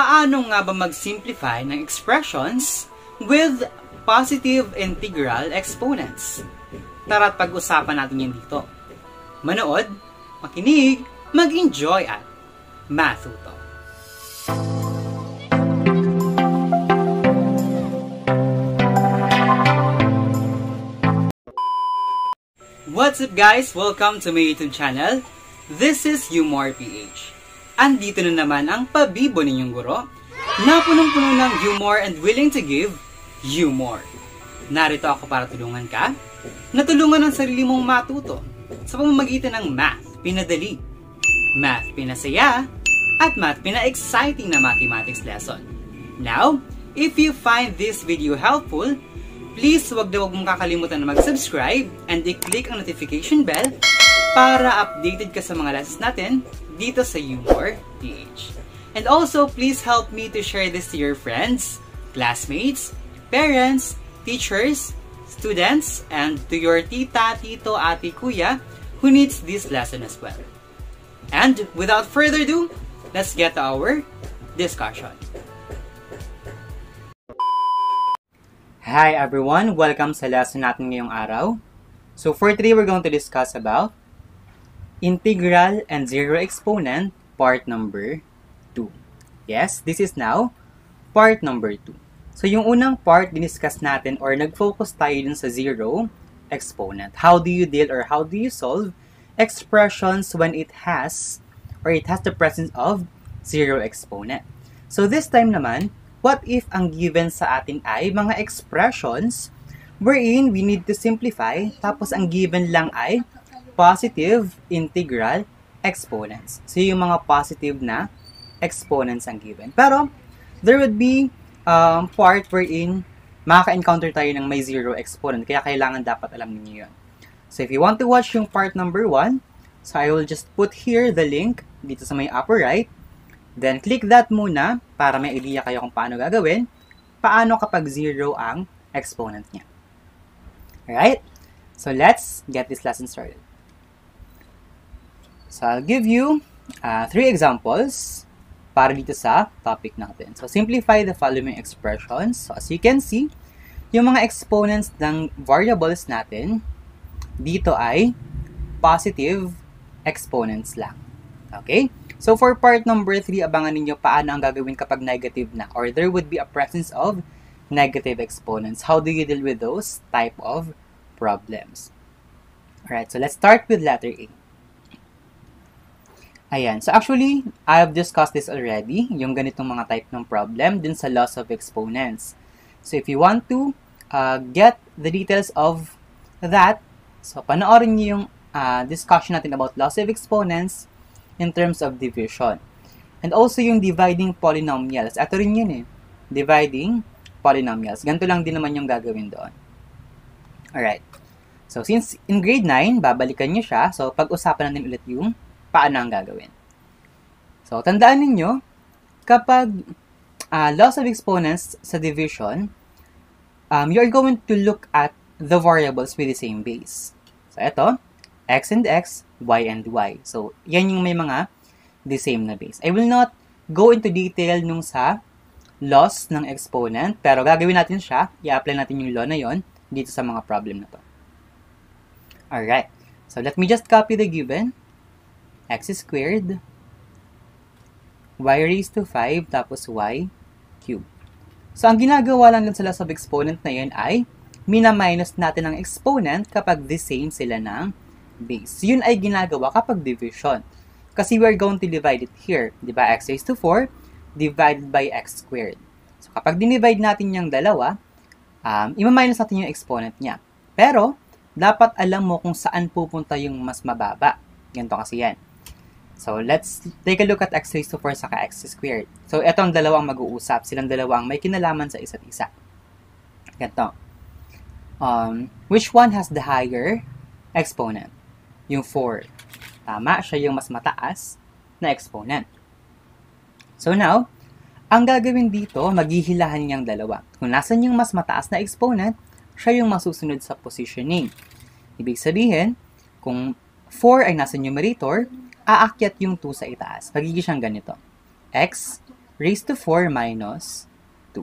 Paano nga ba mag-simplify ng expressions with positive integral exponents? Tara't pag-usapan natin yan dito. Manood, makinig, mag-enjoy at matuto. What's up guys? Welcome to my YouTube channel. This is Humor PH. Andito na naman ang pabibo ninyong guro na punong-puno ng humor and willing to give humor. Narito ako para tulungan ka, natulungan ang sarili mong matuto sa pamamagitan ng math pinadali, math pinasaya, at math pina-exciting na mathematics lesson. Now, if you find this video helpful, please huwag mong kakalimutan na mag-subscribe and i-click ang notification bell para updated ka sa mga lessons natin dito sa Humor PH. And also, please help me to share this to your friends, classmates, parents, teachers, students, and to your tita, tito, ate, kuya who needs this lesson as well. And without further ado, let's get to our discussion. Hi everyone! Welcome sa lesson natin ngayong araw. So for today, we're going to discuss about integral and zero exponent part number 2. Yes, this is now part number 2. So yung unang part, diniscuss natin or nag-focus tayo dun sa zero exponent. How do you deal or how do you solve expressions when it has the presence of zero exponent? So this time naman, what if ang given sa atin ay mga expressions wherein we need to simplify, tapos ang given lang ay positive integral exponents. So yung mga positive na exponents ang given. Pero there would be part wherein makaka-encounter tayo ng may zero exponent, kaya kailangan dapat alam niyo yun. So if you want to watch yung part number 1, so I will just put here the link dito sa may upper right. Then, click that muna para may idea kayo kung paano gagawin, paano kapag zero ang exponent niya. Alright? So, let's get this lesson started. So, I'll give you 3 examples para dito sa topic natin. So, simplify the following expressions. So, as you can see, yung mga exponents ng variables natin dito ay positive exponents lang. Okay? So, for part number 3, abangan ninyo paano ang gagawin kapag negative na or there would be a presence of negative exponents. How do you deal with those type of problems? Alright, so let's start with letter A. Ayan. So, actually, I have discussed this already, yung ganitong mga type ng problem dun sa loss of exponents. So, if you want to get the details of that, so, panoorin nyo yung discussion natin about loss of exponents in terms of division. And also yung dividing polynomials. Ito rin yun eh. Dividing polynomials. Ganito lang din naman yung gagawin doon. Alright. So, since in grade 9, babalikan nyo siya. So, pag-usapan natin ulit yung paano ang gagawin. So, tandaan ninyo, kapag loss of exponents sa division, you're going to look at the variables with the same base. So, ito, x and x, y and y. So, yan yung may mga the same na base. I will not go into detail nung sa loss ng exponent, pero gagawin natin siya, i-apply natin yung law na yon dito sa mga problem na to. Alright. So, let me just copy the given. X squared, y raised to 5, tapos y cubed. So, ang ginagawa lang dun sa loss of exponent na yun ay mina-minus natin ang exponent kapag the same sila ng base. Yun ay ginagawa kapag division. Kasi we're going to divide it here. Diba? X raised to 4 divided by x squared. So, kapag dinivide natin yung dalawa, ima-minus natin yung exponent niya. Pero, dapat alam mo kung saan pupunta yung mas mababa. Ganito kasi yan. So, let's take a look at x raised to 4 saka x squared. So, eto ang dalawang mag-uusap. Silang dalawang may kinalaman sa isa't isa. Ganito. Which one has the higher exponent? Yung 4. Tama, siya yung mas mataas na exponent. So now, ang gagawin dito, maghihilahan niyang dalawa. Kung nasan yung mas mataas na exponent, siya yung masusunod sa positioning. Ibig sabihin, kung 4 ay nasa numerator, aakyat yung 2 sa itaas. Magiging siyang ganito. X raised to 4 minus 2.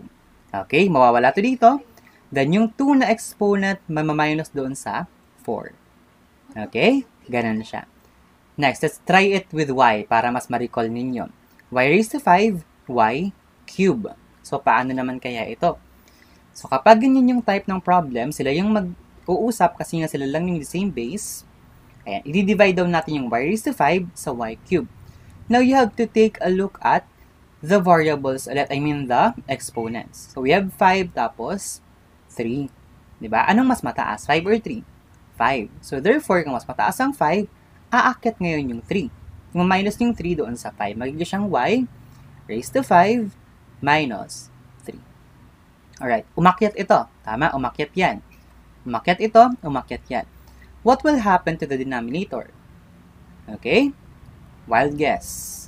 Okay, mawawala to dito. Then, yung 2 na exponent, mamaminus doon sa 4. Okay, ganun siya. Next, let's try it with y para mas ma-recall ninyo. Y raised to 5, y cube. So, paano naman kaya ito? So, kapag ganyan yung type ng problem, sila yung mag-uusap kasi nga sila lang yung the same base. Ayan, i-divide down natin yung y raised to 5 sa y cube. Now, you have to take a look at the variables ulit, I mean the exponents. So, we have 5 tapos 3. Diba? Anong mas mataas? 5 or 3? 5. So, therefore, kung mas mataas ang 5, aakyat ngayon yung 3. Kung minus yung 3 doon sa 5, magiging siyang y raised to 5 minus 3. Alright, umakyat ito. Tama, umakyat yan. Umakyat ito, umakyat yan. What will happen to the denominator? Okay? Wild guess.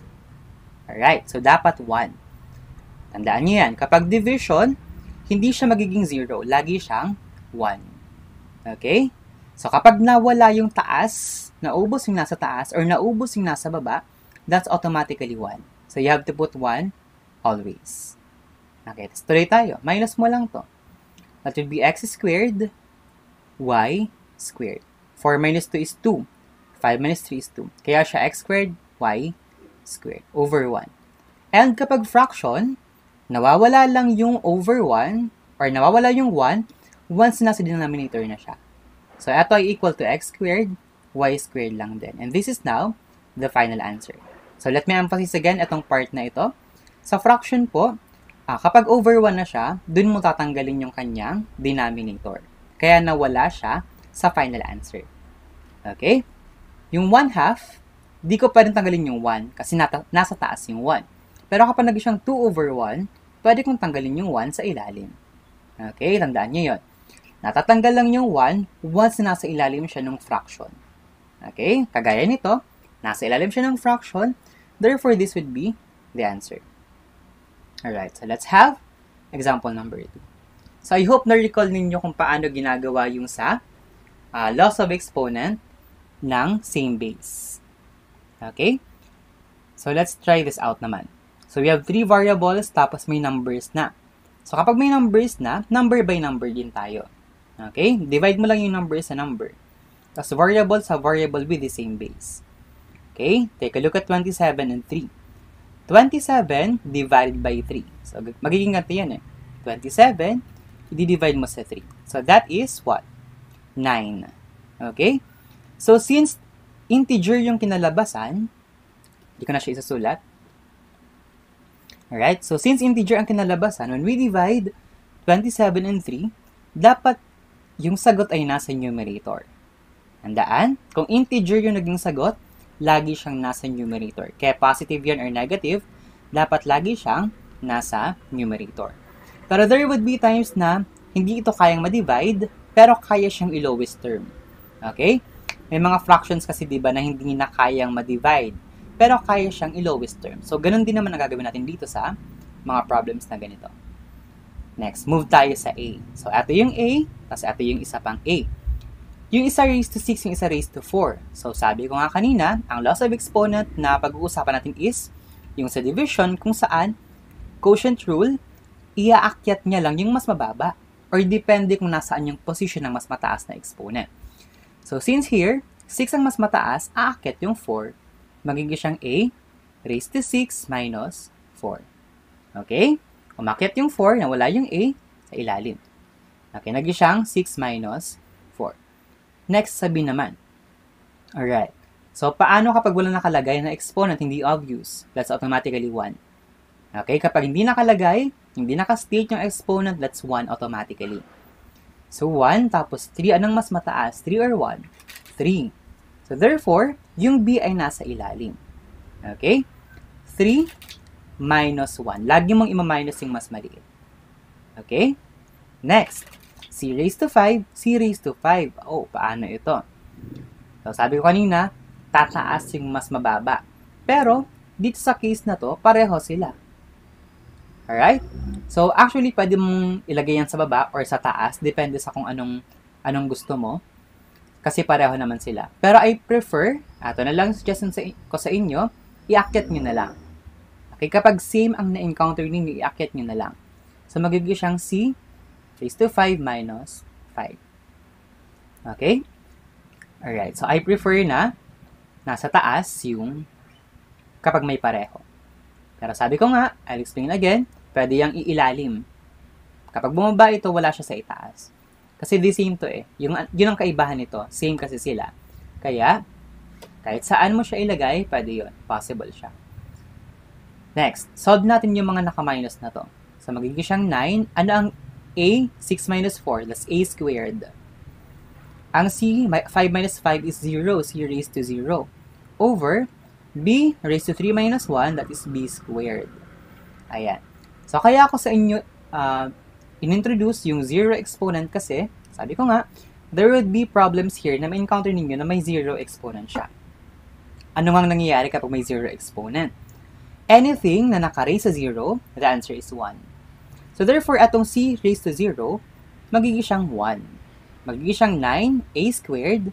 Alright, so dapat 1. Tandaan niyo yan. Kapag division, hindi siya magiging 0. Lagi siyang 1. Okay? So kapag nawala yung taas, naubos yung nasa taas, or naubos yung nasa baba, that's automatically 1. So you have to put 1 always. Okay, let's tuloy tayo. Minus mo lang to. That would be x squared, y squared. 4 minus 2 is 2. 5 minus 3 is 2. Kaya siya x squared, y squared, over 1. And kapag fraction, nawawala lang yung over 1, or nawawala yung 1, once nasa denominator na siya. So, ito ay equal to x squared, y squared lang din. And this is now the final answer. So, let me emphasize again itong part na ito. Sa fraction po, kapag over 1 na siya, dun mo tatanggalin yung kanyang denominator. Kaya nawala siya sa final answer. Okay? Yung 1/2, di ko pa rin tanggalin yung 1 kasi nasa taas yung 1. Pero kapag naging siyang 2 over 1, pwede kong tanggalin yung 1 sa ilalim. Okay? Tandaan nyo yun. Natatanggal lang yung 1 once na nasa ilalim siya ng fraction. Okay? Kagaya nito, nasa ilalim siya ng fraction, therefore this would be the answer. Alright, so let's have example number 2. So I hope na-recall ninyo kung paano ginagawa yung sa loss of exponent ng same base. Okay? So let's try this out naman. So we have 3 variables tapos may numbers na. So kapag may numbers na, number by number din tayo. Okay? Divide mo lang yung number sa number. Tapos variable sa variable with the same base. Okay? Take a look at 27 and 3. 27 divided by 3. So, magiging ganito yan eh. 27, i-divide mo sa 3. So, that is what? 9. Okay? So, since integer yung kinalabasan, hindi ko na siya isasulat. Alright? So, since integer ang kinalabasan, when we divide 27 and 3, dapat yung sagot ay nasa numerator. Handaan, kung integer yung naging sagot, lagi siyang nasa numerator. Kaya positive yan or negative, dapat lagi siyang nasa numerator. Pero there would be times na hindi ito kayang ma-divide, pero kaya siyang i-lowest term. Okay? May mga fractions kasi diba na hindi na kayang ma-divide, pero kaya siyang i-lowest term. So, ganun din naman ang gagawin natin dito sa mga problems na ganito. Next, move tayo sa A. So, ito yung A, tapos ito yung isa pang A. Yung isa raised to 6, yung isa raised to 4. So, sabi ko nga kanina, ang loss of exponent na pag-uusapan natin is yung sa division kung saan quotient rule, iaakyat niya lang yung mas mababa or depende kung nasaan yung position ng mas mataas na exponent. So, since here, 6 ang mas mataas, aakyat yung 4. Magiging siyang A raised to 6 minus 4. Okay? Umakyat yung 4, nawala yung A sa ilalim. Okay, naging siyang 6 minus 4. Next, sabi naman. Alright. So, paano kapag wala nakalagay na exponent, hindi obvious? That's automatically 1. Okay, kapag hindi nakalagay, hindi nakastate yung exponent, that's 1 automatically. So, 1 tapos 3, anong mas mataas? 3 or 1? 3. So, therefore, yung B ay nasa ilalim. Okay? 3 minus 1. Lagi mong ima-minus yung mas maliit. Okay? Next, C raised to 5, C raised to 5. Oh, paano ito? So, sabi ko kanina, tataas yung mas mababa. Pero, dito sa case na to, pareho sila. Alright? So, actually, pwede mong ilagay yan sa baba or sa taas. Depende sa kung anong gusto mo. Kasi pareho naman sila. Pero I prefer, ito na lang suggestion ko sa inyo, iakyat nyo na lang. Okay, kapag same ang na-encounter ninyo, iakyat nyo na lang. So, magiging siyang c raised to 5 minus 5. Okay? Alright, so I prefer na nasa taas yung kapag may pareho. Pero sabi ko nga, I'll explain again, pwede yung iilalim. Kapag bumaba ito, wala siya sa itaas. Kasi the same to eh. Yun ang kaibahan nito. Same kasi sila. Kaya, kahit saan mo siya ilagay, pwede yun. Possible siya. Next, solve natin yung mga naka-minus na to. So, magiging siyang 9. Ano ang a? 6 minus 4. That's a squared. Ang c, 5 minus 5 is 0. C raised to 0. Over b raised to 3 minus 1. That is b squared. Ayan. So, kaya ako sa inyo inintroduce yung zero exponent kasi, sabi ko nga, there would be problems here na ma-encounter ninyo na may zero exponent siya. Ano nga nangyayari kapag may zero exponent? Anything na naka-raise sa 0, the answer is 1. So therefore, atong c raised to 0, magiging siyang 1. Magiging siyang 9a squared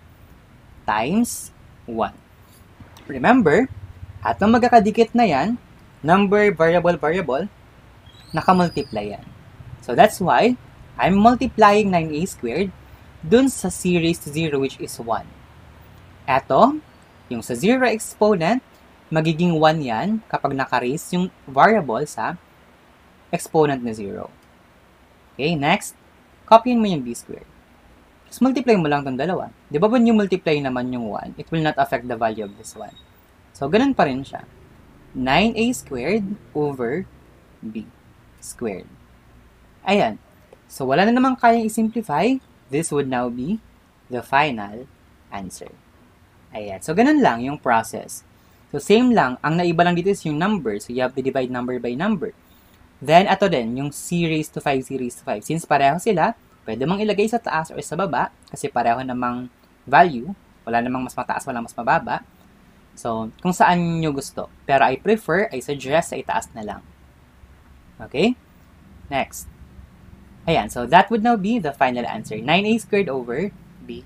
times 1. Remember, atong magkakadikit na yan, number, variable, naka-multiply yan. So that's why, I'm multiplying 9a squared dun sa c raised to 0 which is 1. Eto, yung sa 0 exponent, magiging 1 yan kapag naka-raise yung variable sa exponent na 0. Okay, next, copyin mo yung b squared. Just multiply mo lang itong dalawa. Di ba when you multiply naman yung 1, it will not affect the value of this one. So, ganun pa rin siya. 9a squared over b squared. Ayan. So, wala na namang kayang i-simplify. This would now be the final answer. Ayan. So, ganun lang yung process. So, same lang. Ang naiba lang dito is yung number. So, you have to divide number by number. Then, ato din, yung c raised to 5, c raised to 5. Since pareho sila, pwede mong ilagay sa taas or sa baba kasi pareho namang value. Wala namang mas mataas, wala mas mababa. So, kung saan nyo gusto. Pero I suggest sa itaas na lang. Okay? Next. Ayan, so that would now be the final answer. 9a squared over b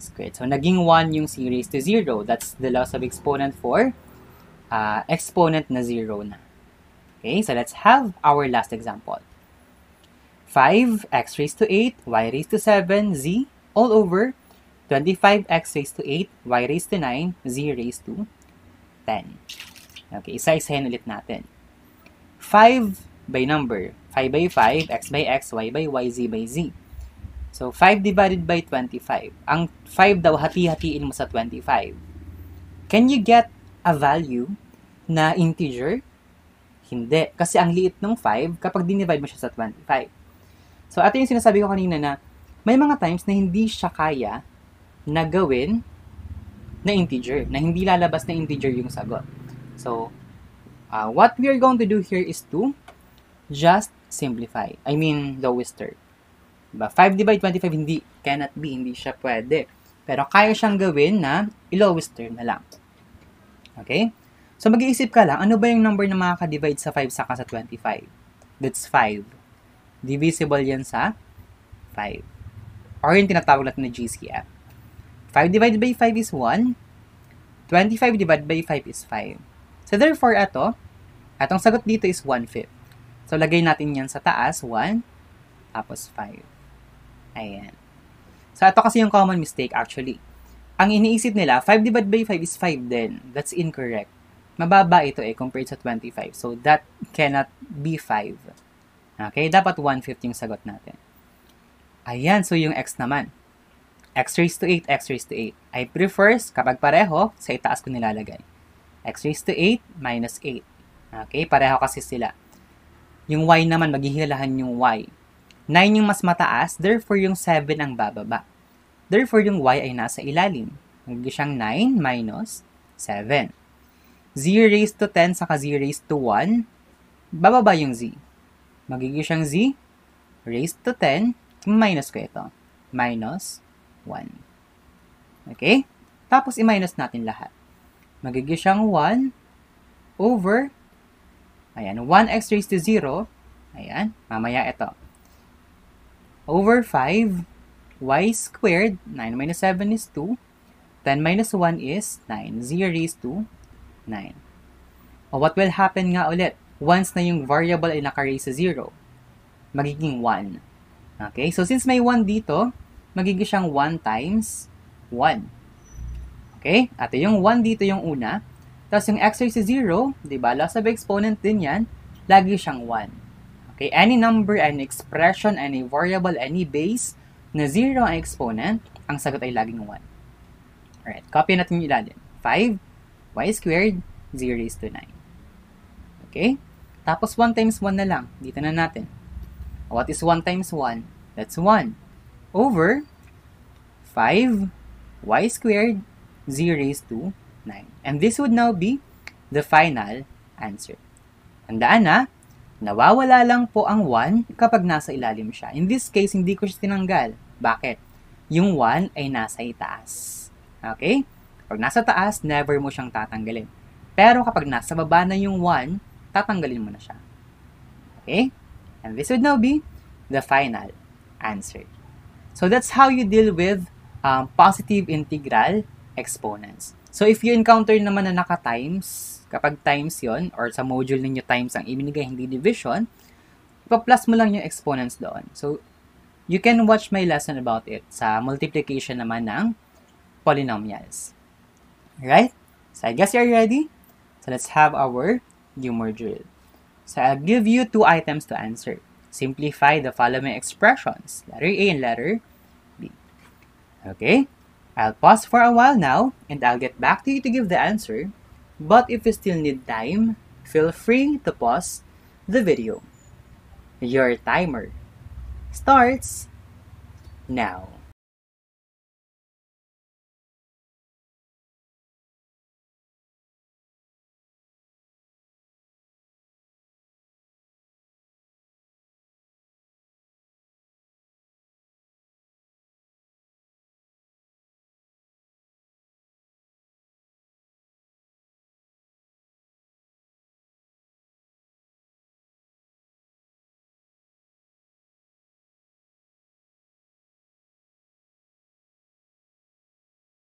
squared. So, naging 1 yung c raised to 0. That's the loss of exponent for exponent na 0 na. Okay, so let's have our last example. 5x raised to 8, y raised to 7, z, all over 25x raised to 8, y raised to 9, z raised to 10. Okay, isa-isahin ulit natin. 5 by number. 5 by 5, x by x, y by y, z by z. So, 5 divided by 25. Ang 5 daw, hati-hatiin mo sa 25. Can you get a value na integer? Hindi. Kasi ang liit ng 5 kapag dinivide mo siya sa 25. So, ito yung sinasabi ko kanina na may mga times na hindi siya kaya na gawin na integer. Na hindi lalabas na integer yung sagot. So, what we are going to do here is to just simplify. I mean, lowest term. Diba? 5 divide 25, cannot be, hindi siya pwede. Pero kaya siyang gawin na i-lowest term na lang. Okay? So, mag-iisip ka lang, ano ba yung number na makaka-divide sa 5 saka sa 25? That's 5. Divisible yan sa 5. Or yung tinatawag natin na GCF. 5 divided by 5 is 1. 25 divided by 5 is 5. So, therefore, atong sagot dito is 1/5. So, lagay natin yan sa taas, 1, tapos 5. Ayan. So, ito kasi yung common mistake actually. Ang iniisip nila, 5 divided by 5 is 5 din. That's incorrect. Mababa ito compared sa 25. So, that cannot be 5. Okay? Dapat 1/5 yung sagot natin. Ayan. So, yung x naman. X raised to 8, x raised to 8. I prefer, kapag pareho, sa itaas ko nilalagay. X raised to 8 minus 8. Okay? Pareho kasi sila. Yung y naman, maghihilahan yung y. 9 yung mas mataas, therefore yung 7 ang bababa. Therefore yung y ay nasa ilalim. Magiging siyang 9 minus 7. Z raised to 10 saka z raised to 1, bababa yung z. Magiging siyang z raised to 10, minus ko ito. Minus 1. Okay? Tapos i-minus natin lahat. Magiging siyang 1 over, ayan, 1x raised to 0, ayan, mamaya ito. Over 5, y squared, 9 minus 7 is 2, 10 minus 1 is 9, z raised to 9. O what will happen nga ulit? Once na yung variable ay naka-raise sa 0, magiging 1. Okay? So, since may 1 dito, magiging siyang 1 times 1. Okay? At yung 1 dito yung una. Tapos yung x raised to 0, diba? Loss of exponent din yan. Lagi siyang 1. Okay? Any number, any expression, any variable, any base na 0 ang exponent, ang sagot ay laging 1. Alright. Copy natin yung ilalim. 5 y squared 0 raised to 9. Okay? Tapos 1 times 1 na lang. Dito na natin. What is 1 times 1? That's 1. Over 5 y squared 0 raised to 9. And this would now be the final answer. Tandaan na, nawawala lang po ang 1 kapag nasa ilalim siya. In this case, hindi ko siya tinanggal. Bakit? Yung 1 ay nasa itaas. Okay? Kapag nasa taas, never mo siyang tatanggalin. Pero kapag nasa baba na yung 1, tatanggalin mo na siya. Okay? And this would now be the final answer. So that's how you deal with positive integral exponents. So if you encounter naman na naka-times, kapag times yon or sa module ninyo times ang ibinigay, hindi division, ipa-plus mo lang yung exponents doon. So you can watch my lesson about it sa multiplication naman ng polynomials. Alright? So I guess you're ready? So let's have our humor drill. So I'll give you 2 items to answer. Simplify the following expressions, letter A and letter B. Okay? I'll pause for a while now, and I'll get back to you to give the answer. But if you still need time, feel free to pause the video. Your timer starts now.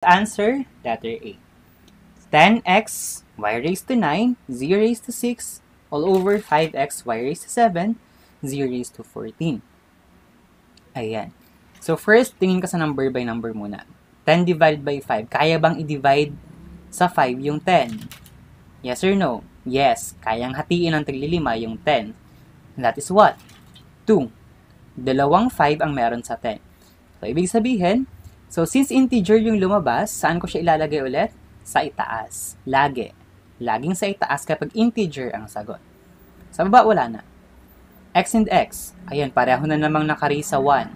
Answer, letter A. 10x y raised to 9, 0 raised to 6, all over 5x y raised to 7, 0 raised to 14. Ayan. So first, tingin ka sa number by number muna. 10 divided by 5. Kaya bang i-divide sa 5 yung 10? Yes or no? Yes. Kayang hatiin ng 3/5 yung 10. And that is what? 2. Dalawang 5 ang meron sa 10. So, ibig sabihin, so since integer yung lumabas, saan ko siya ilalagay ulit? Sa itaas. Lagi. Laging sa itaas kapag integer ang sagot. Sa baba, wala na. X and X. Ayan, pareho na namang naka-raise sa 1.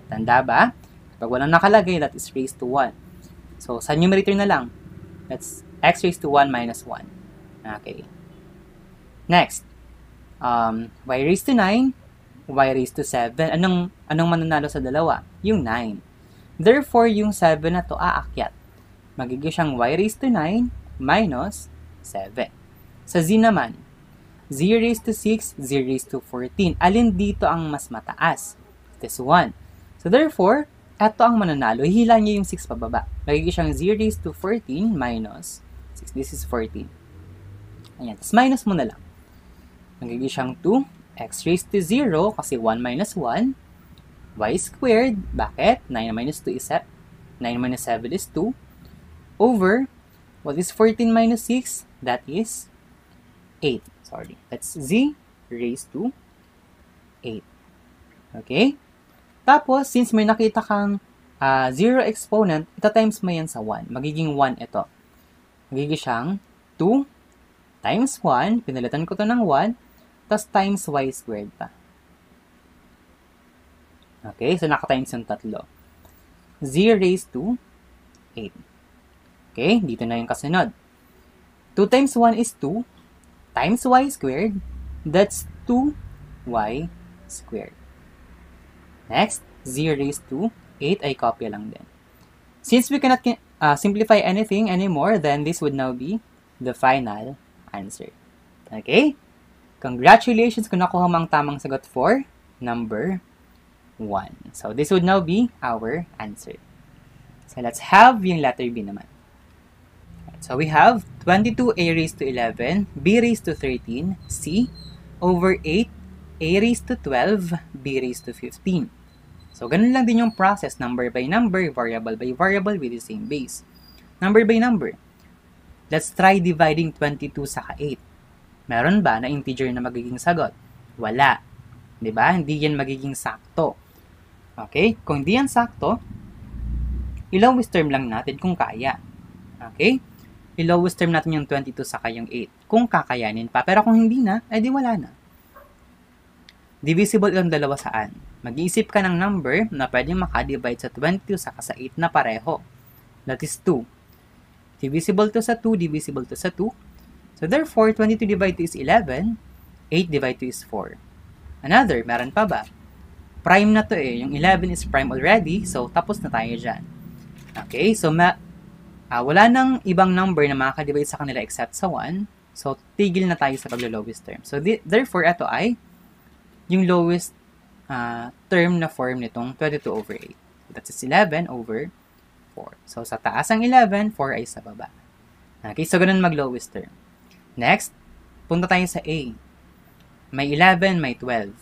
Tanda ba? Kapag walang nakalagay, that is raised to 1. So, sa numerator na lang. That's x raised to 1 minus 1. Okay. Next. Y raised to 9, y raised to 7. Anong mananalo sa dalawa? Yung 9. Therefore, yung 7 na to aakyat. Magiging siyang y raised to 9 minus 7. Sa z naman, 0 raised to 6, 0 raised to 14. Alin dito ang mas mataas? This 1. So therefore, ito ang mananalo. Hila niya yung 6 pababa. Magiging siyang 0 raised to 14 minus 6. This is 14. Ayan. Tapos minus mo na lang. Magiging siyang 2. X raised to 0 kasi 1 minus 1. Y squared. Bakit? 9 minus 2 is 9 minus 7 is 2. Over, what is 14 minus 6? That is 8. Sorry. That's z raised to 8. Okay? Tapos, since may nakita kang 0 exponent, ita-times mo yan sa 1. Magiging 1 ito. Magiging siyang 2 times 1. Pinalitan ko to ng 1. Tapos times y squared pa. Okay? So, naka-times yung tatlo. 0 raised to 8. Okay? Dito na yung kasunod. 2 times 1 is 2. Times y squared. That's 2y squared. Next, 0 raised to 8 ay kopya lang din. Since we cannot simplify anything anymore, then this would now be the final answer. Okay? Congratulations kung nakuha mo ang tamang sagot for number 1. So, this would now be our answer. So, let's have yung letter B naman. So we have 22a raised to 11, b raised to 13, c, over 8, a raised to 12, b raised to 15. So, ganun lang din yung process, number by number, variable by variable with the same base. Number by number. Let's try dividing 22 saka 8. Meron ba na integer na magiging sagot? Wala. Diba? Hindi yan magiging sakto. Okay? Kung hindi yan sakto, i-lowest term lang natin kung kaya. Okay? I-lowest term natin yung 22 saka yung 8. Kung kakayanin pa. Pero kung hindi na, edi wala na. Divisible yung dalawa saan? Mag-iisip ka ng number na pwedeng makadivide sa 22 saka sa 8 na pareho. That is 2. Divisible to sa 2, divisible to sa 2. So therefore, 22 divided 2 is 11, 8 divided 2 is 4. Another, meron pa ba? Prime na to eh. Yung 11 is prime already, so tapos na tayo dyan. Okay, so wala nang ibang number na makakadivide sa kanila except sa 1. So tigil na tayo sa paglo-lowest term. So therefore, ito ay yung lowest term na form nitong 22 over 8. So that is 11 over 4. So sa taas ang 11, 4 ay sa baba. Okay, so ganun mag-lowest term. Next, punta tayo sa A. May 11, may 12.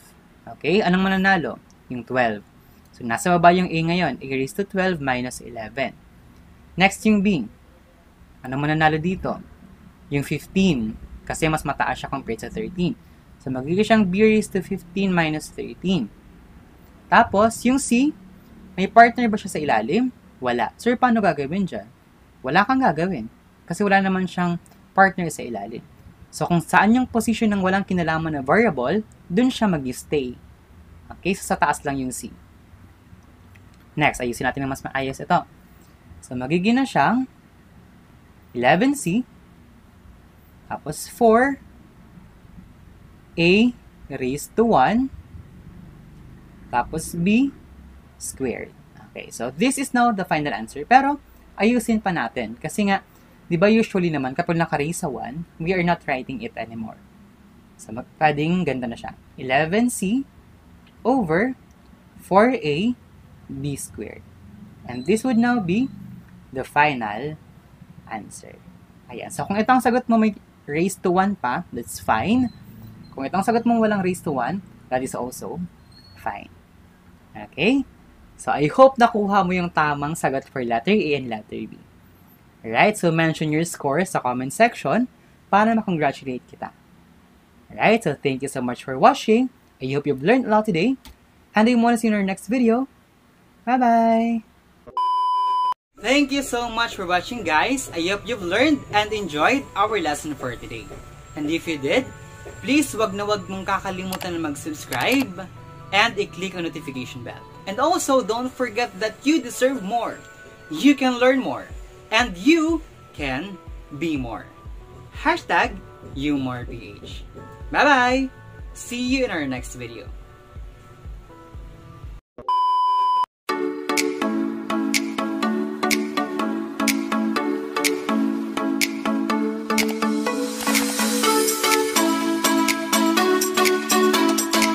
Okay, anong mananalo? Yung 12. So, nasa baba yung A ngayon. A raised to 12 minus 11. Next, yung B. Anong mananalo dito? Yung 15. Kasi mas mataas siya compared sa 13. So, magiging siyang B raised to 15 minus 13. Tapos, yung C, may partner ba siya sa ilalim? Wala. Sir, paano gagawin dyan? Wala kang gagawin. Kasi wala naman siyang partner sa ilalim. So, kung saan yung position ng walang kinalaman na variable, dun siya mag-stay. Okay? So, sa taas lang yung C. Next, ayusin natin ng mas maayos ito. So, magiging na siyang 11C, tapos 4A raised to 1, tapos B squared. Okay, so this is now the final answer. Pero, ayusin pa natin. Kasi nga, di ba usually naman, kapag naka-raise sa 1, we are not writing it anymore. So, pwedeng ganda na siya. 11C over 4A B squared. And this would now be the final answer. Ayan. So, kung itong sagot mo may raised to 1 pa, that's fine. Kung itong sagot mo walang raised to 1, that is also fine. Okay? So, I hope nakuha mo yung tamang sagot for letter A and letter B. Alright, so mention your score sa comment section para makongratulate kita. Alright, so thank you so much for watching. I hope you've learned a lot today. And I want to see you in our next video. Bye-bye! Thank you so much for watching, guys. I hope you've learned and enjoyed our lesson for today. And if you did, please wag na wag mong kakalimutan na mag-subscribe and i-click ang notification bell. And also, don't forget that you deserve more. You can learn more. And you can be more. #YouMorePH. Bye-bye! See you in our next video.